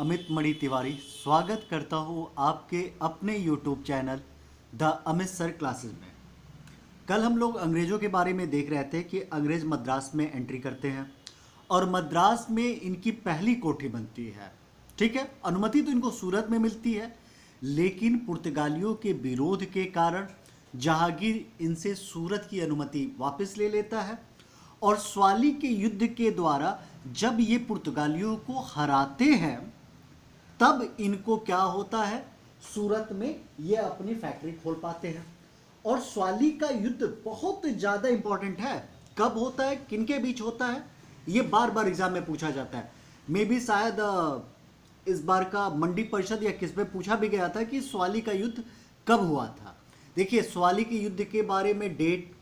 अमित मणि तिवारी स्वागत करता हूँ आपके अपने YouTube channel the Amit sir classes में। कल हम लोग अंग्रेज़ों के बारे में देख रहे थे कि अंग्रेज़ मद्रास में एंट्री करते हैं और मद्रास में इनकी पहली कोठी बनती है। ठीक है, अनुमति तो इनको सूरत में मिलती है, लेकिन पुर्तगालियों के विरोध के कारण जहांगीर इनसे सूरत की अनुमति वापस ले लेता है और स्वाली के युद्ध के द्वारा जब ये पुर्तगालियों को हराते हैं तब इनको क्या होता है, सूरत में ये अपनी फैक्ट्री खोल पाते हैं। और स्वाली का युद्ध बहुत ज़्यादा इंपॉर्टेंट है। कब होता है, किनके बीच होता है, ये बार बार एग्जाम में पूछा जाता है। मे भी शायद इस बार का मंडी परिषद या किस पे पूछा भी गया था कि स्वाली का युद्ध कब हुआ था। देखिए, स्वाली के युद्ध के बारे में डेट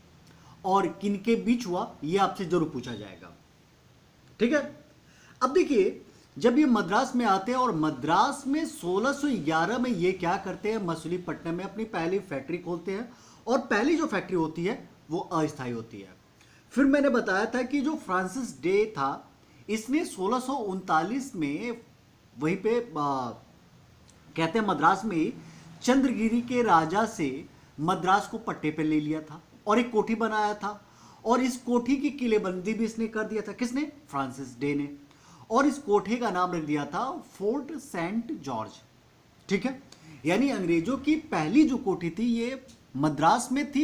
और किनके बीच हुआ ये आपसे जरूर पूछा जाएगा। ठीक है, अब देखिए, जब ये मद्रास में आते हैं और मद्रास में 1611 में ये क्या करते हैं, मछलीपट्टनम में अपनी पहली फैक्ट्री खोलते हैं और पहली जो फैक्ट्री होती है वो अस्थायी होती है। फिर मैंने बताया था कि जो फ्रांसिस डे था इसने 1639 में वहीं पे कहते हैं मद्रास में चंद्रगिरी के राजा से मद्रास को पट्टे पे ले लिया था और एक कोठी बनाया था और इस कोठी की किलेबंदी भी इसने कर दिया था। किसने? फ्रांसिस डे ने। और इस कोठे का नाम रख दिया था फोर्ट सेंट जॉर्ज। ठीक है, यानी अंग्रेजों की पहली जो कोठी थी ये मद्रास में थी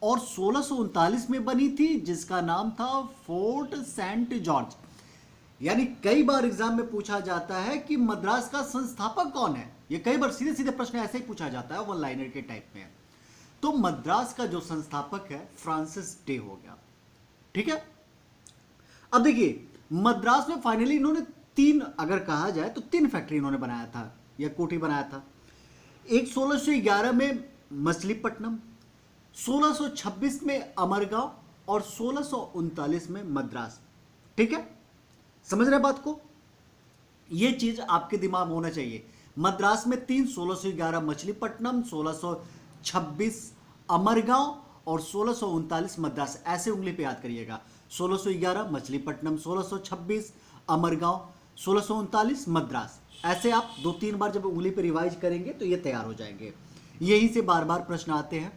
और 1639 में बनी थी, जिसका नाम था फोर्ट सेंट जॉर्ज। यानी कई बार एग्जाम में पूछा जाता है कि मद्रास का संस्थापक कौन है। ये कई बार सीधे सीधे प्रश्न ऐसे ही पूछा जाता है, वन लाइनर के टाइप में। तो मद्रास का जो संस्थापक है फ्रांसिस डे हो गया। ठीक है, अब देखिए, मद्रास में फाइनली इन्होंने तीन, अगर कहा जाए तो तीन फैक्ट्री इन्होंने बनाया था या कोठी बनाया था। एक 1611 में मछलीपट्टनम, 1626 में अमरगांव और 1639 में मद्रास। ठीक है, समझ रहे बात को? यह चीज आपके दिमाग में होना चाहिए। मद्रास में तीन, 1611 मछलीपट्टनम, 1626 अमरगांव और 1639 मद्रास। ऐसे उंगली पे याद करिएगा, 1611 मछलीपट्टनम, 1626 अमरगांव, 1639 मद्रास। ऐसे आप 2-3 बार जब उंगली पे रिवाइज करेंगे तो ये तैयार हो जाएंगे। यहीं से बार बार प्रश्न आते हैं।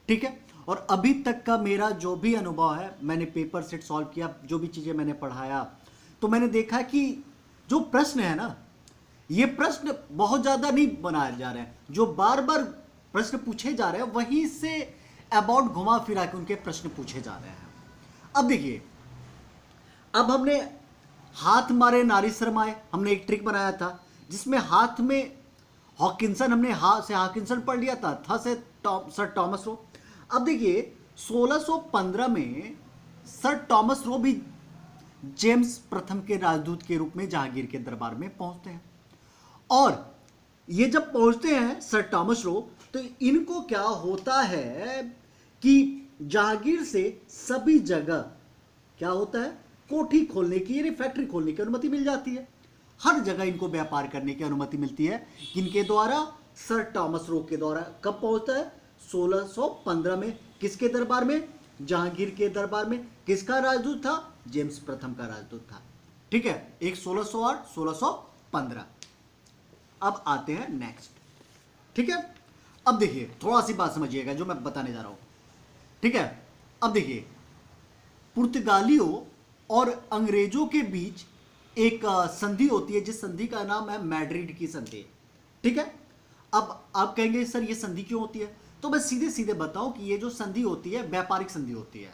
ठीक है, और अभी तक का मेरा जो भी अनुभव है, मैंने पेपर सेट सॉल्व किया, जो भी चीज़ें मैंने पढ़ाया, तो मैंने देखा कि जो प्रश्न है ना, ये प्रश्न बहुत ज़्यादा नहीं बनाए जा रहे हैं। जो बार बार प्रश्न पूछे जा रहे हैं वहीं से अबाउट घुमा फिरा के उनके प्रश्न पूछे जा रहे हैं। अब देखिए, अब हमने हाथ मारे नारी शर्माए, हमने एक ट्रिक बनाया था जिसमें हाथ में हॉकिंसन, हमने हाथ से हॉकिंसन पढ़ लिया था से सर टॉमस रो। अब देखिए, 1615 में सर टॉमस रो भी जेम्स प्रथम के राजदूत के रूप में जहांगीर के दरबार में पहुंचते हैं। और ये जब पहुंचते हैं सर टॉमस रो, तो इनको क्या होता है कि जहांगीर से सभी जगह क्या होता है, कोठी खोलने की यानी फैक्ट्री खोलने की अनुमति मिल जाती है। हर जगह इनको व्यापार करने की अनुमति मिलती है। किनके द्वारा? सर टॉमस रो के द्वारा। कब पहुंचता है? 1615 में। किसके दरबार में? जहांगीर के दरबार में। किसका राजदूत था? जेम्स प्रथम का राजदूत था। ठीक है, एक 1608, 1615। अब आते हैं नेक्स्ट। ठीक है, अब देखिए, थोड़ा सी बात समझिएगा जो मैं बताने जा रहा हूं। ठीक है, अब देखिए, पुर्तगालियों और अंग्रेजों के बीच एक संधि होती है, जिस संधि का नाम है मैड्रिड की संधि। ठीक है, अब आप कहेंगे सर ये संधि क्यों होती है, तो मैं सीधे सीधे बताऊं कि ये जो संधि होती है व्यापारिक संधि होती है।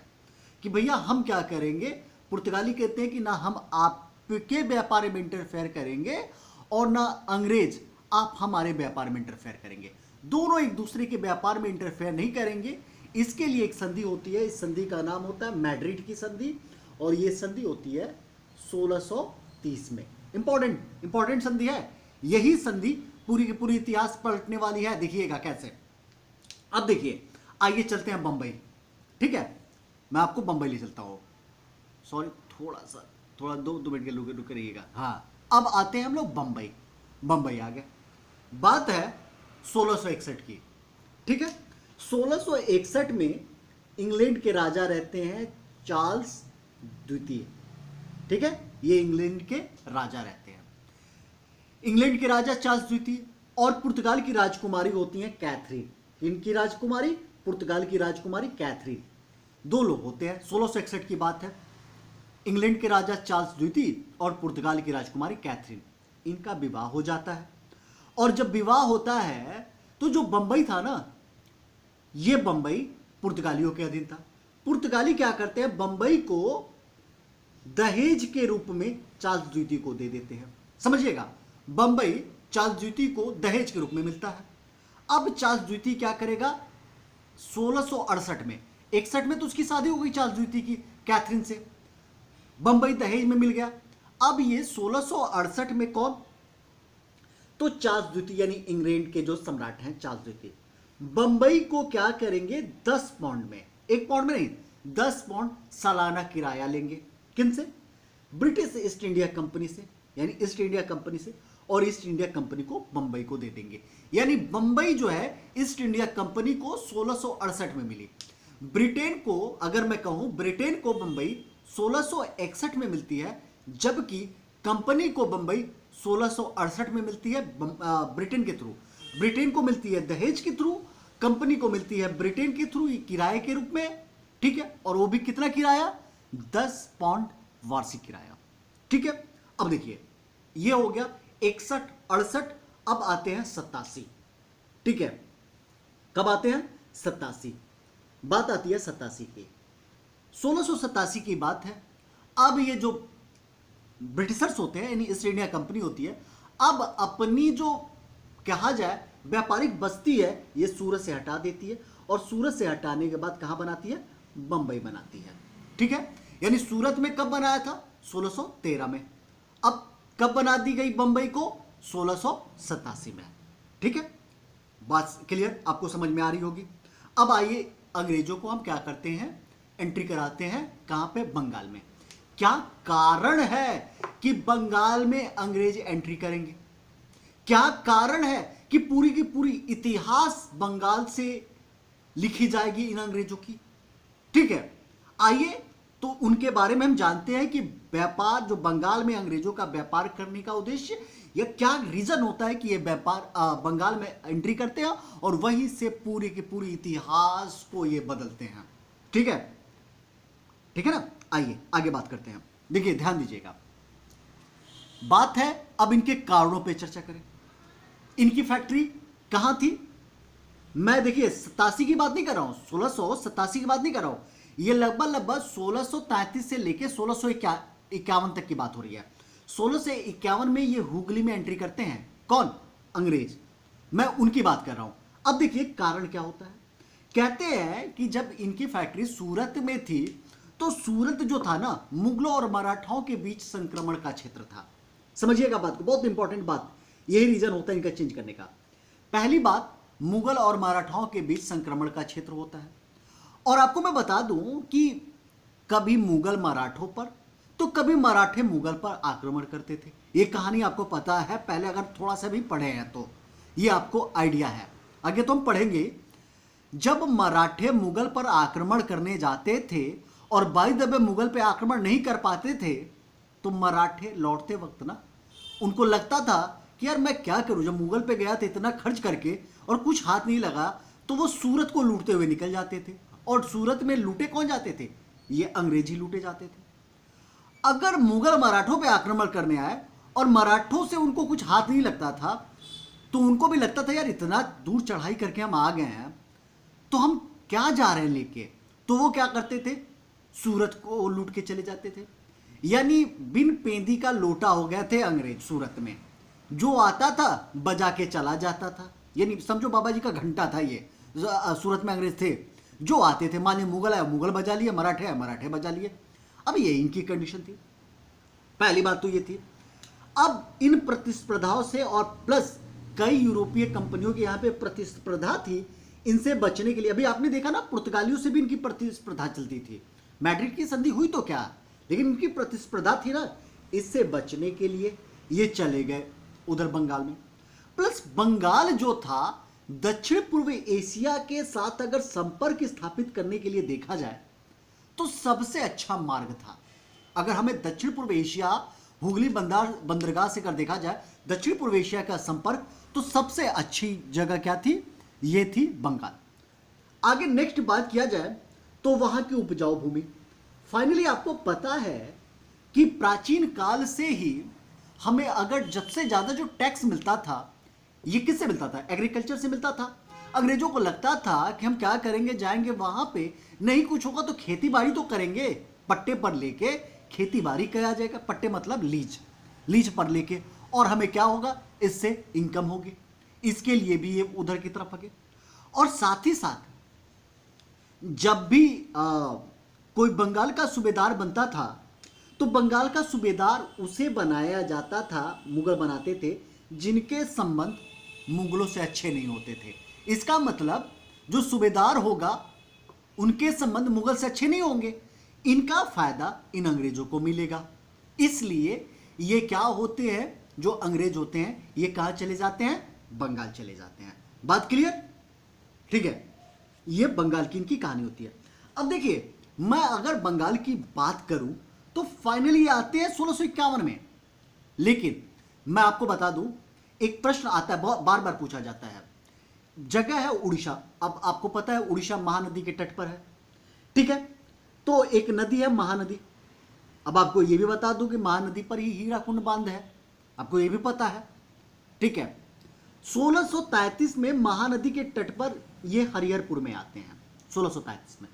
कि भैया हम क्या करेंगे, पुर्तगाली कहते हैं कि ना हम आपके व्यापार में इंटरफेयर करेंगे और ना अंग्रेज आप हमारे व्यापार में इंटरफेयर करेंगे। दोनों एक दूसरे के व्यापार में इंटरफेयर नहीं करेंगे। इसके लिए एक संधि होती है, इस संधि का नाम होता है मैड्रिड की संधि और ये संधि होती है 1630 में। इंपॉर्टेंट संधि है। यही संधि पूरी की पूरी इतिहास पलटने वाली है। देखिएगा कैसे। अब देखिए, आइए चलते हैं बंबई। ठीक है, मैं आपको बंबई ले चलता हूं। सॉरी, थोड़ा दो मिनट के रुक रहिएगा। हाँ, अब आते हैं हम लोग बंबई। बंबई आ गए। बात है 1661 की। ठीक है, 1661 में इंग्लैंड के राजा रहते हैं चार्ल्स द्वितीय। ठीक है, ये इंग्लैंड के राजा रहते हैं। इंग्लैंड के राजा चार्ल्स द्वितीय और पुर्तगाल की राजकुमारी होती हैं कैथरीन। इनकी राजकुमारी, पुर्तगाल की राजकुमारी कैथरीन, दो लोग होते हैं। 1661 की बात है। इंग्लैंड के राजा चार्ल्स द्वितीय और पुर्तगाल की राजकुमारी कैथरीन, इनका विवाह हो जाता है। और जब विवाह होता है तो जो बंबई था ना, ये बंबई पुर्तगालियों के अधीन था। पुर्तगाली क्या करते हैं, बंबई को दहेज के रूप में चार्ल्स द्वितीय को दे देते हैं। समझिएगा, बंबई चार्ल्स द्वितीय को दहेज के रूप में मिलता है। अब चार्ल्स द्वितीय क्या करेगा, 1668 में, 61 में तो उसकी शादी हो गई चार्ल्स द्वितीय की कैथरीन से, बंबई दहेज में मिल गया। अब ये 1668 में कौन, तो चार्ल्स द्वितीय यानी इंग्लैंड के जो सम्राट हैं चार्ल्स द्वितीय, बंबई को क्या करेंगे, 10 पाउंड में, 1 पाउंड में नहीं, 10 पाउंड सालाना किराया लेंगे। किन से, ब्रिटिश ईस्ट इंडिया कंपनी से, यानी ईस्ट इंडिया कंपनी से, और ईस्ट इंडिया कंपनी को बंबई को दे देंगे। यानी बंबई जो है ईस्ट इंडिया कंपनी को 1668 में मिली। ब्रिटेन को, अगर मैं कहूं, ब्रिटेन को बंबई 1661 में मिलती है, जबकि कंपनी को बंबई 1668 में मिलती है ब्रिटेन के थ्रू। ब्रिटेन को मिलती है दहेज के थ्रू, कंपनी को मिलती है ब्रिटेन के थ्रू किराए के रूप में, ठीक है, और वो भी कितना किराया, 10 पाउंड वार्षिक किराया, ठीक है। अब देखिए, ये हो गया 61, 68, अब आते हैं 87, ठीक है। कब आते हैं, 87, बात आती है 87 की, 1687 की बात है। अब ये जो ब्रिटिशर्स होते हैं, यानी ईस्ट इंडिया कंपनी होती है, अब अपनी जो कहा जाए व्यापारिक बस्ती है, ये सूरत से हटा देती है, और सूरत से हटाने के बाद कहां बनाती है, बंबई बनाती है, ठीक है। यानी सूरत में कब बनाया था, 1613 में। अब कब बना दी गई बंबई को, 1687 में, ठीक है। बात क्लियर, आपको समझ में आ रही होगी। अब आइए, अंग्रेजों को हम क्या करते हैं, एंट्री कराते हैं, कहां पे, बंगाल में। क्या कारण है कि बंगाल में अंग्रेज एंट्री करेंगे, क्या कारण है कि पूरी की पूरी इतिहास बंगाल से लिखी जाएगी इन अंग्रेजों की, ठीक है। आइए, तो उनके बारे में हम जानते हैं कि व्यापार, जो बंगाल में अंग्रेजों का व्यापार करने का उद्देश्य, या क्या रीजन होता है कि ये व्यापार बंगाल में एंट्री करते हैं और वहीं से पूरी की पूरी इतिहास को ये बदलते हैं, ठीक है, ठीक है ना। आइए आगे बात करते हैं। देखिए, ध्यान दीजिएगा, बात है अब इनके कारणों पे चर्चा करें। इनकी फैक्ट्री कहां थी, मैं देखिए 87 की बात नहीं कर रहा हूं, 1687 की बात नहीं कर रहा हूं, ये लगभग 1633 से लेके 1651 तक की बात हो रही है। 1651 में ये हुगली में एंट्री करते हैं, कौन, अंग्रेज, मैं उनकी बात कर रहा हूं। अब देखिए कारण क्या होता है, कहते हैं कि जब इनकी फैक्ट्री सूरत में थी, तो सूरत जो था ना, मुगलों और मराठाओं के बीच संक्रमण का क्षेत्र था। समझिएगा बात को, बहुत इंपॉर्टेंट बात, यही रीजन होता है इनका चेंज करने का। पहली बात, मुगल और मराठाओं के बीच संक्रमण का क्षेत्र होता है। और आपको मैं बता दूं कि कभी मुगल मराठों पर, तो कभी मराठे मुगल पर आक्रमण करते थे। ये कहानी आपको पता है, पहले अगर थोड़ा सा भी पढ़े हैं तो ये आपको आइडिया है, आगे तो हम पढ़ेंगे। जब मराठे मुगल पर आक्रमण करने जाते थे और बाय द वे मुगल पे आक्रमण नहीं कर पाते थे, तो मराठे लौटते वक्त ना, उनको लगता था कि यार मैं क्या करूं, जब मुगल पे गया था इतना खर्च करके और कुछ हाथ नहीं लगा, तो वो सूरत को लूटते हुए निकल जाते थे। और सूरत में लूटे कौन जाते थे, ये अंग्रेजी लूटे जाते थे। अगर मुगल मराठों पे आक्रमण करने आए और मराठों से उनको कुछ हाथ नहीं लगता था, तो उनको भी लगता था यार इतना दूर चढ़ाई करके हम आ गए हैं, तो हम क्या जा रहे हैं लेके, तो वो क्या करते थे, सूरत को लूट के चले जाते थे। यानी बिन पेंदी का लोटा हो गए थे अंग्रेज सूरत में, जो आता था बजा के चला जाता था। यानी समझो बाबा जी का घंटा था ये, सूरत में अंग्रेज थे, जो आते थे, मान लीजिए मुगल आया मुगल बजा लिए, मराठे आए मराठे बजा लिए। अब ये इनकी कंडीशन थी, पहली बात तो ये थी। अब इन प्रतिस्पर्धाओं से, और प्लस कई यूरोपीय कंपनियों की यहाँ पे प्रतिस्पर्धा थी, इनसे बचने के लिए, अभी आपने देखा ना, पुर्तगालियों से भी इनकी प्रतिस्पर्धा चलती थी। मैड्रिड की संधि हुई तो क्या, लेकिन इनकी प्रतिस्पर्धा थी ना, इससे बचने के लिए ये चले गए उधर बंगाल में। प्लस बंगाल जो था, दक्षिण पूर्व एशिया के साथ अगर संपर्क स्थापित करने के लिए देखा जाए, तो सबसे अच्छा मार्ग था। अगर हमें दक्षिण पूर्व एशिया हुगली बंदरगाह से कर देखा जाए दक्षिण पूर्व एशिया का संपर्क, तो सबसे अच्छी जगह क्या थी? ये थी बंगाल। आगे नेक्स्ट बात किया जाए तो वहां की उपजाऊ भूमि। फाइनली आपको पता है कि प्राचीन काल से ही हमें अगर सबसे ज्यादा जो टैक्स मिलता था, ये किससे मिलता था? एग्रीकल्चर से मिलता था। अंग्रेजों को लगता था कि हम क्या करेंगे, जाएंगे वहां पे, नहीं कुछ होगा तो खेती बाड़ी तो करेंगे, पट्टे पर लेके खेती बाड़ी किया जाएगा। पट्टे मतलब लीज, लीज पर लेके, और हमें क्या होगा, इससे इनकम होगी। इसके लिए भी ये उधर की तरफ आगे। और साथ ही साथ जब भी कोई बंगाल का सूबेदार बनता था तो बंगाल का सूबेदार उसे बनाया जाता था, मुगल बनाते थे, जिनके संबंध मुगलों से अच्छे नहीं होते थे। इसका मतलब जो सूबेदार होगा उनके संबंध मुगल से अच्छे नहीं होंगे, इनका फायदा इन अंग्रेजों को मिलेगा। इसलिए ये क्या होते हैं, जो अंग्रेज होते हैं ये कहां चले जाते हैं? बंगाल चले जाते हैं। बात क्लियर? ठीक है, ये बंगाल की इनकी कहानी होती है। अब देखिए, मैं अगर बंगाल की बात करूं तो फाइनली आते हैं 1651 में। लेकिन मैं आपको बता दूं, एक प्रश्न आता है, बहुत बार बार पूछा जाता है। जगह है उड़ीसा। अब आपको पता है उड़ीसा महानदी के तट पर है, ठीक है? तो एक नदी है महानदी। अब आपको यह भी बता दूं कि महानदी पर ही हीराकुंड बांध है, आपको यह भी पता है, ठीक है? 1633 में महानदी के तट पर ये हरिहरपुर में आते हैं, 1633 में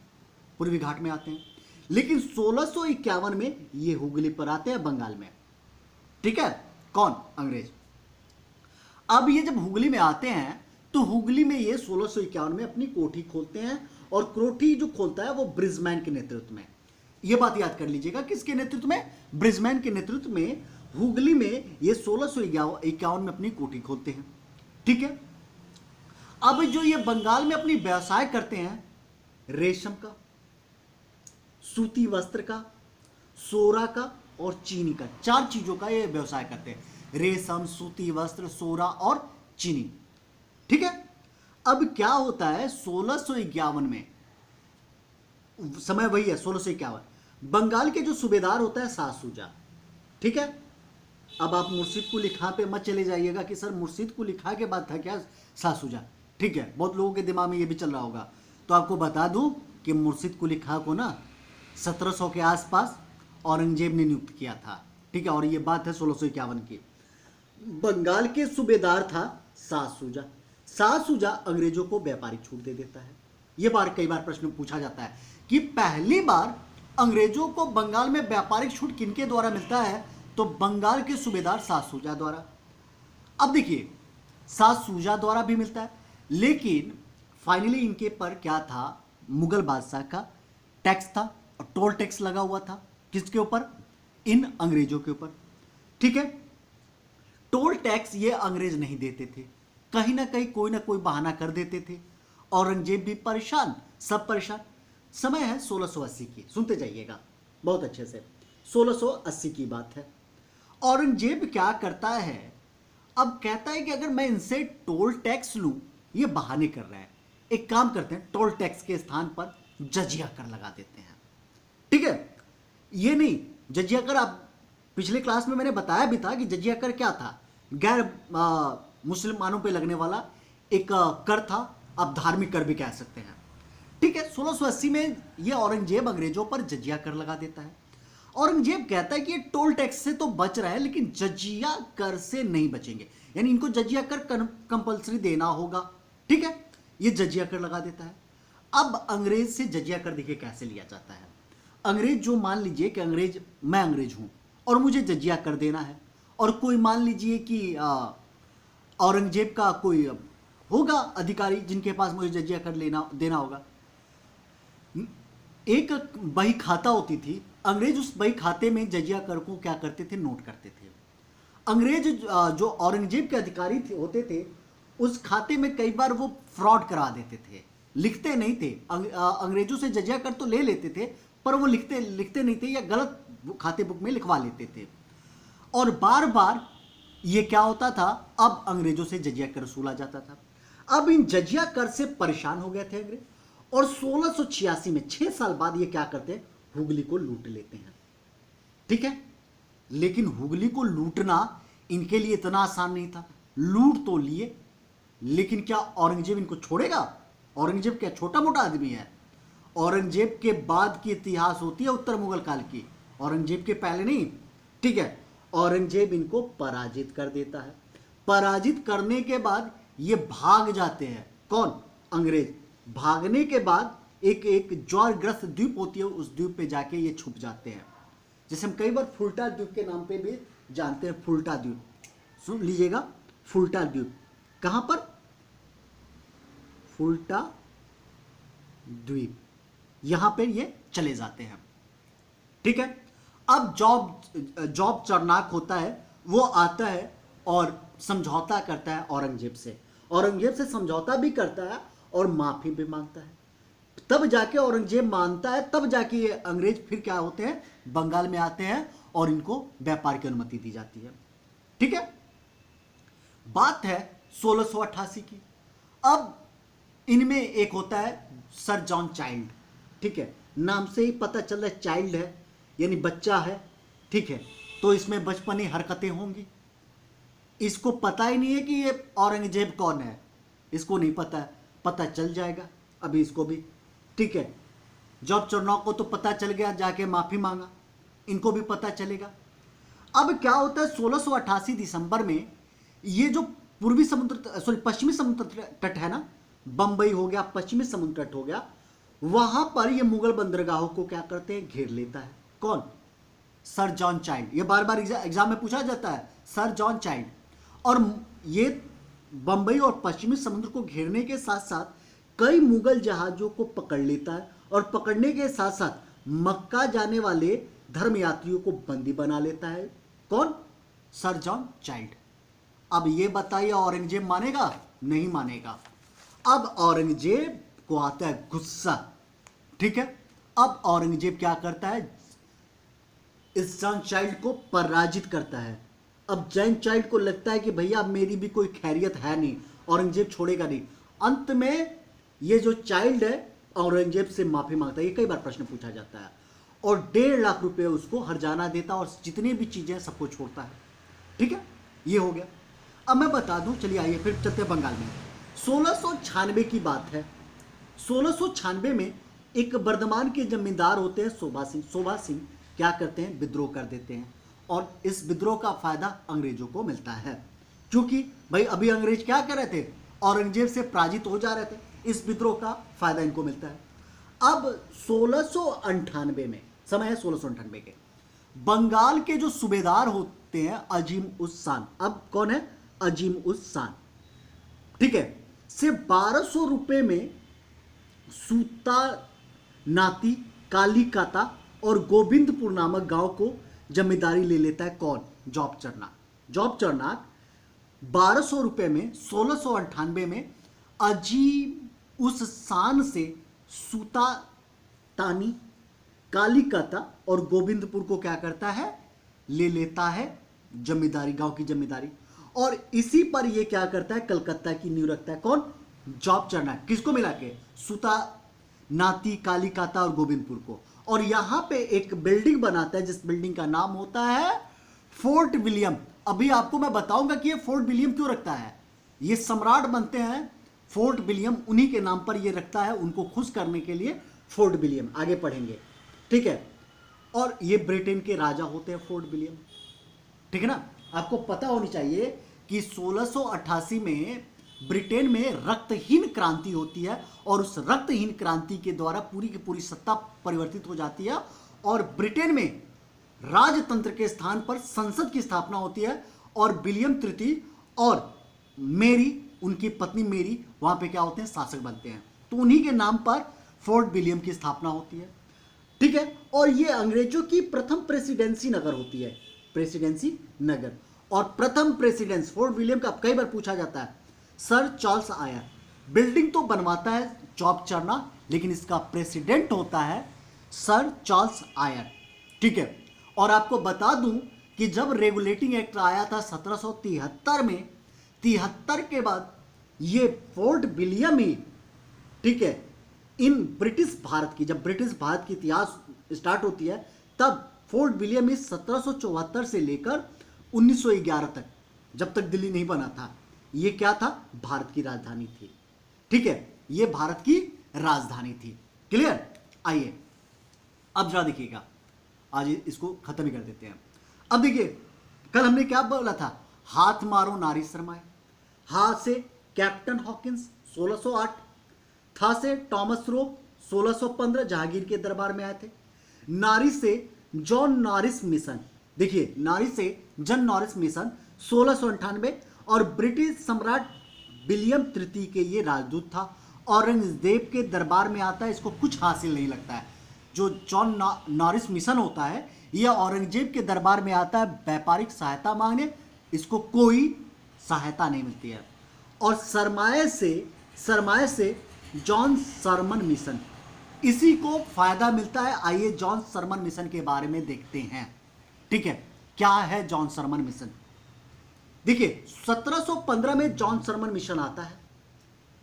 पूर्वी घाट में आते हैं। लेकिन 1651 में ये हुगली पर आते हैं, बंगाल में, ठीक है? कौन? अंग्रेज। अब ये जब हुगली में आते हैं तो हुगली में ये 1651 में अपनी कोठी खोलते हैं, और कोठी जो खोलता है वो ब्रिजमैन के नेतृत्व में। ये बात याद कर लीजिएगा, किसके नेतृत्व में? ब्रिजमैन के नेतृत्व में हुगली में ये 1651 में अपनी कोठी खोलते हैं, ठीक है? अब जो ये बंगाल में अपनी व्यवसाय करते हैं, रेशम का, सूती वस्त्र का, सोरा का और चीनी का, 4 चीजों का ये व्यवसाय करते हैं। रेशम, सूती वस्त्र, सोरा और चीनी, ठीक है? अब क्या होता है 1651 में, समय वही है 1651, बंगाल के जो सूबेदार होता है सासूजा, ठीक है? अब आप मुर्शिद कुली खां पे मत चले जाइएगा कि सर मुर्शिद कुली खां के बाद था क्या सासूजा, ठीक है? बहुत लोगों के दिमाग में ये भी चल रहा होगा। तो आपको बता दूं कि मुर्शिद कुली खां को ना 1700 के आसपास औरंगजेब ने नियुक्त किया था, ठीक है? और ये बात है 1651 की। बंगाल के सूबेदार था सासूजा। सासूजा अंग्रेजों को व्यापारिक छूट दे देता है। ये कई बार प्रश्न पूछा जाता है कि पहली बार अंग्रेजों को बंगाल में व्यापारिक छूट किनके द्वारा मिलता है? तो बंगाल के सूबेदार सासूजा द्वारा। अब देखिए, सासूजा द्वारा भी मिलता है, लेकिन फाइनली इनके पर क्या था? मुगल बादशाह का टैक्स था, और टोल टैक्स लगा हुआ था। किसके ऊपर? इन अंग्रेजों के ऊपर, ठीक है? टोल टैक्स ये अंग्रेज नहीं देते थे, कहीं ना कहीं कोई ना कोई बहाना कर देते थे। औरंगजेब भी परेशान, सब परेशान। समय है 1680 की, सुनते जाइएगा बहुत अच्छे से। 1680 की बात है। औरंगजेब क्या करता है? अब कहता है कि अगर मैं इनसे टोल टैक्स लूं, ये बहाने कर रहा है, एक काम करते हैं, टोल टैक्स के स्थान पर जजिया कर लगा देते हैं, ठीक है? ये नहीं, जजिया कर, आप पिछले क्लास में मैंने बताया भी था कि जजिया कर क्या था? गैर मुसलमानों पे लगने वाला एक कर था, आप धार्मिक कर भी कह सकते हैं, ठीक है? 1680 में ये औरंगजेब अंग्रेजों पर जजिया कर लगा देता है। औरंगजेब कहता है कि ये टोल टैक्स से तो बच रहा है, लेकिन जजिया कर से नहीं बचेंगे, यानी इनको जजिया कर कंपलसरी देना होगा, ठीक है? ये जजिया कर लगा देता है। अब अंग्रेज से जजिया कर देखिए कैसे लिया जाता है। अंग्रेज जो, मान लीजिए कि मैं अंग्रेज हूं और मुझे जजिया कर देना है, और कोई मान लीजिए कि औरंगजेब का कोई होगा अधिकारी जिनके पास मुझे जजिया कर देना होगा। एक बही खाता होती थी, अंग्रेज उस बही खाते में जजिया कर को क्या करते थे? नोट करते थे। अंग्रेज जो औरंगजेब के अधिकारी होते थे, उस खाते में कई बार वो फ्रॉड करा देते थे, लिखते नहीं थे। अंग्रेजों से जजिया कर तो ले लेते थे, पर वो लिखते नहीं थे, या गलत खाते बुक में लिखवा लेते थे, और बार बार ये क्या होता था? अब अंग्रेजों से जजिया कर वसूला जाता था। अब इन जजिया कर से परेशान हो गए थे अंग्रेज, और 1686 में 6 साल बाद ये क्या करते हैं? हुगली को लूट लेते हैं, ठीक है? लेकिन हुगली को लूटना इनके लिए इतना आसान नहीं था। लूट तो लिए, लेकिन क्या औरंगजेब इनको छोड़ेगा? औरंगजेब क्या छोटा मोटा आदमी है? औरंगजेब के बाद की इतिहास होती है उत्तर मुगल काल की, औरंगजेब के पहले नहीं। ठीक है, औरंगजेब इनको पराजित कर देता है। पराजित करने के बाद ये भाग जाते हैं। कौन? अंग्रेज। भागने के बाद एक एक ज्वारग्रस्त द्वीप होती है, उस द्वीप पे जाके ये छुप जाते हैं, जैसे हम कई बार फुल्टा द्वीप के नाम पे भी जानते हैं। फुल्टा द्वीप सुन लीजिएगा, फुल्टा द्वीप कहां पर? फुल्टा द्वीप, यहां पे ये चले जाते हैं। ठीक है, अब जॉब चरनाक होता है, वो आता है और समझौता करता है औरंगजेब से। औरंगजेब से समझौता भी करता है और माफी भी मांगता है। तब जाके औरंगजेब मानता है, तब जाके ये अंग्रेज फिर क्या होते हैं, बंगाल में आते हैं और इनको व्यापार की अनुमति दी जाती है। ठीक है, बात है 1688 की। अब इनमें एक होता है सर जॉन चाइल्ड। ठीक है, नाम से ही पता चल रहा है चाइल्ड है, यानी बच्चा है। ठीक है, तो इसमें बचपनी हरकतें होंगी। इसको पता ही नहीं है कि ये औरंगजेब कौन है, इसको नहीं पता है, पता चल जाएगा अभी इसको भी। ठीक है, जॉब चरनॉक को तो पता चल गया, जाके माफी मांगा, इनको भी पता चलेगा। अब क्या होता है 1688 दिसंबर में, ये जो पश्चिमी समुद्र तट है ना, बंबई हो गया, पश्चिमी समुद्र तट हो गया, वहां पर ये मुगल बंदरगाहों को क्या करते हैं, घेर लेता है। कौन? Sir John child. ये बार बार एग्जाम में पूछा जाता है, सर जॉन चाइल्ड। और ये बंबई और पश्चिमी समुद्र को घेरने के साथ साथ कई मुगल जहाजों को पकड़ लेता है, और पकड़ने के साथ साथ मक्का जाने वाले धर्म यात्रियों को बंदी बना लेता है। कौन? Sir John child. अब ये बताइए औरंगजेब मानेगा? नहीं मानेगा। अब औरंगजेब को आता है गुस्सा। ठीक है, अब औरंगजेब क्या करता है, इस जॉन चाइल्ड को पराजित करता है। अब जॉन चाइल्ड को लगता है कि भैया अब मेरी भी कोई खैरियत है नहीं, औरंगजेब छोड़ेगा नहीं। अंत में ये जो चाइल्ड है औरंगजेब से माफी मांगता है। ये कई बार प्रश्न पूछा जाता है, और 1.5 लाख रुपए उसको हर्जाना देता है, और जितनी भी चीजें सबको छोड़ता है। ठीक है, ये हो गया। अब मैं बता दूं, चलिए आइए फिर चलते हैं बंगाल में। 1696 की बात है। 1696 में एक बर्धमान के जमींदार होते हैं शोभा सिंह। शोभा सिंह क्या करते हैं, विद्रोह कर देते हैं, और इस विद्रोह का फायदा अंग्रेजों को मिलता है, क्योंकि भाई अभी अंग्रेज क्या कर रहे थे, औरंगजेब से पराजित हो जा रहे थे, इस विद्रोह का फायदा इनको मिलता है। अब 1698 में, समय है 1698 के, बंगाल के जो सूबेदार होते हैं अजीम उस शान, अब कौन है, अजीम उस शान, ठीक है, से 1200 रुपए में सूता नाती, कालीकाता और गोविंदपुर नामक गांव को जमींदारी ले लेता है। कौन? जॉब चरनाक। जॉब चरनाक 1200 रुपए में 1698 में अजीम उस शान से सूता तानी, कालीकाता और गोविंदपुर को क्या करता है, ले लेता है जमींदारी, गांव की जमींदारी। और इसी पर ये क्या करता है, कलकत्ता की नींव रखता है। कौन? जॉब चरनाक। किसको मिला के? सूता नाती, कालीकाता और गोविंदपुर को। और यहां पे एक बिल्डिंग बनाता है, जिस बिल्डिंग का नाम होता है फोर्ट विलियम। अभी आपको मैं बताऊंगा कि ये फोर्ट विलियम क्यों रखता है। ये सम्राट बनते हैं, फोर्ट विलियम उन्हीं के नाम पर ये रखता है, उनको खुश करने के लिए फोर्ट विलियम। आगे पढ़ेंगे, ठीक है। और ये ब्रिटेन के राजा होते हैं फोर्ट विलियम, ठीक है ना। आपको पता होनी चाहिए कि 1688 में ब्रिटेन में रक्तहीन क्रांति होती है, और उस रक्तहीन क्रांति के द्वारा पूरी की पूरी सत्ता परिवर्तित हो जाती है, और ब्रिटेन में राजतंत्र के स्थान पर संसद की स्थापना होती है, और विलियम तृतीय और मेरी, उनकी पत्नी मेरी, वहां पे क्या होते हैं, शासक बनते हैं। तो उन्हीं के नाम पर फोर्ट विलियम की स्थापना होती है, ठीक है। और ये अंग्रेजों की प्रथम प्रेसिडेंसी नगर होती है, प्रेसिडेंसी नगर। और प्रथम प्रेसिडेंस फोर्ट विलियम का कई बार पूछा जाता है। सर चार्ल्स आयर बिल्डिंग तो बनवाता है जॉब चरना, लेकिन इसका प्रेसिडेंट होता है सर चार्ल्स आयर, ठीक है। और आपको बता दूं कि जब रेगुलेटिंग एक्ट आया था 1773 में, 73 के बाद ये फोर्ट विलियम ही, ठीक है, इन ब्रिटिश भारत की, जब ब्रिटिश भारत की इतिहास स्टार्ट होती है, तब फोर्ट विलियम इस 1774 से लेकर 1911 तक, जब तक दिल्ली नहीं बना था, ये क्या था? भारत की राजधानी थी। ठीक है, ये भारत की राजधानी थी। क्लियर? आइए अब जरा देखिएगा, आज इसको खत्म ही कर देते हैं। अब देखिए, कल हमने क्या बोला था? हाथ मारो नारी शरमाए। हा से कैप्टन हॉकिंस 1608, था से टॉमस रो 1615 जहांगीर के दरबार में आए थे। नारी से जॉन नॉरिस मिशन, देखिए नारी से जॉन नॉरिस मिशन 1698, और ब्रिटिश सम्राट विलियम तृतीय के ये राजदूत था। औरंगजेब के दरबार में आता है, इसको कुछ हासिल नहीं लगता है। जो जॉन नॉरिस मिशन होता है, यह औरंगजेब के दरबार में आता है व्यापारिक सहायता मांगने, इसको कोई सहायता नहीं मिलती है। और सरमाए से जॉन सरमन मिशन, इसी को फायदा मिलता है। आइए जॉन सरमन मिशन के बारे में देखते हैं। ठीक है, क्या है जॉन सरमन मिशन? देखिए 1715 में जॉन सरमन मिशन आता है।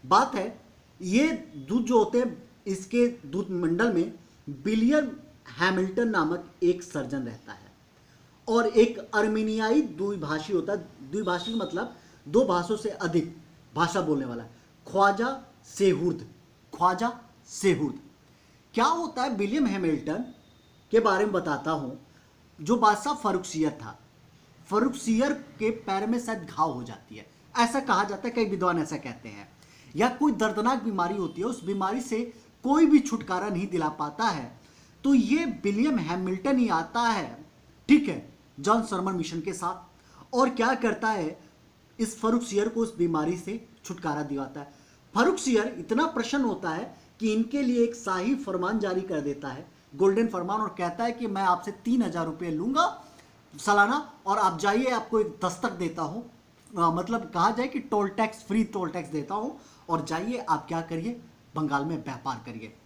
बात है, ये दूत जो होते हैं, इसके दूत मंडल में विलियम हैमिल्टन नामक एक सर्जन रहता है, और एक अर्मीनियाई द्विभाषी होता है। द्विभाषी मतलब दो भाषाओं से अधिक भाषा बोलने वाला, ख्वाजा सेहुर्द। क्या होता है? विलियम हैमिल्टन के बारे में बताता हूं। जो बादशाह फर्रुखसियर था, फर्रुखसियर के पैर में शायद घाव हो जाती है, ऐसा कहा जाता है, कई विद्वान ऐसा कहते हैं, या कोई दर्दनाक बीमारी होती है, उस बीमारी से कोई भी छुटकारा नहीं दिला पाता है, तो ये विलियम हैमिल्टन ही आता है, ठीक है, जॉन सरमन मिशन के साथ, और क्या करता है? इस फर्रुखसियर को उस बीमारी से छुटकारा दिलाता है। फर्रुखसियर इतना प्रसन्न होता है कि इनके लिए एक शाही फरमान जारी कर देता है, गोल्डन फरमान, और कहता है कि मैं आपसे 3000 रुपये लूंगा सालाना, और आप जाइए, आपको एक दस्तक देता हूं, मतलब कहा जाए कि toll tax, free toll tax देता हूं, और जाइए आप क्या करिए, बंगाल में व्यापार करिए।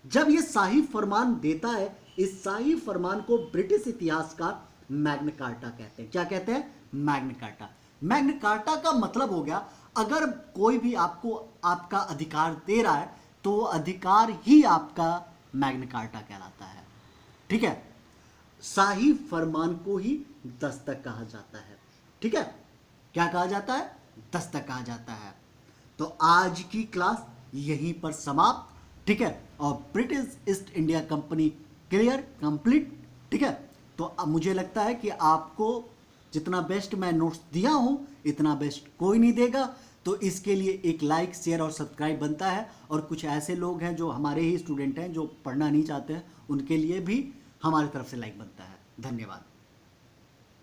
जब ये शाही फरमान देता है, इस शाही फरमान को ब्रिटिश इतिहासकार मैग्ना कार्टा कहते हैं। क्या कहते हैं? Magna carta. मैग्ना कार्टा का मतलब हो गया, अगर कोई भी आपको आपका अधिकार दे रहा है, तो वो अधिकार ही आपका मैग्ना कार्टा कहलाता है। ठीक है, शाही फरमान को ही दस्तक कहा जाता है। ठीक है, क्या कहा जाता है? दस्तक कहा जाता है। तो आज की क्लास यहीं पर समाप्त। ठीक है, और British east India company clear, complete. ठीक है, तो अब मुझे लगता है कि आपको जितना बेस्ट मैं नोट्स दिया हूं, इतना बेस्ट कोई नहीं देगा, तो इसके लिए एक लाइक, शेयर और सब्सक्राइब बनता है। और कुछ ऐसे लोग हैं जो हमारे ही स्टूडेंट हैं, जो पढ़ना नहीं चाहते हैं, उनके लिए भी हमारी तरफ से लाइक बनता है। धन्यवाद।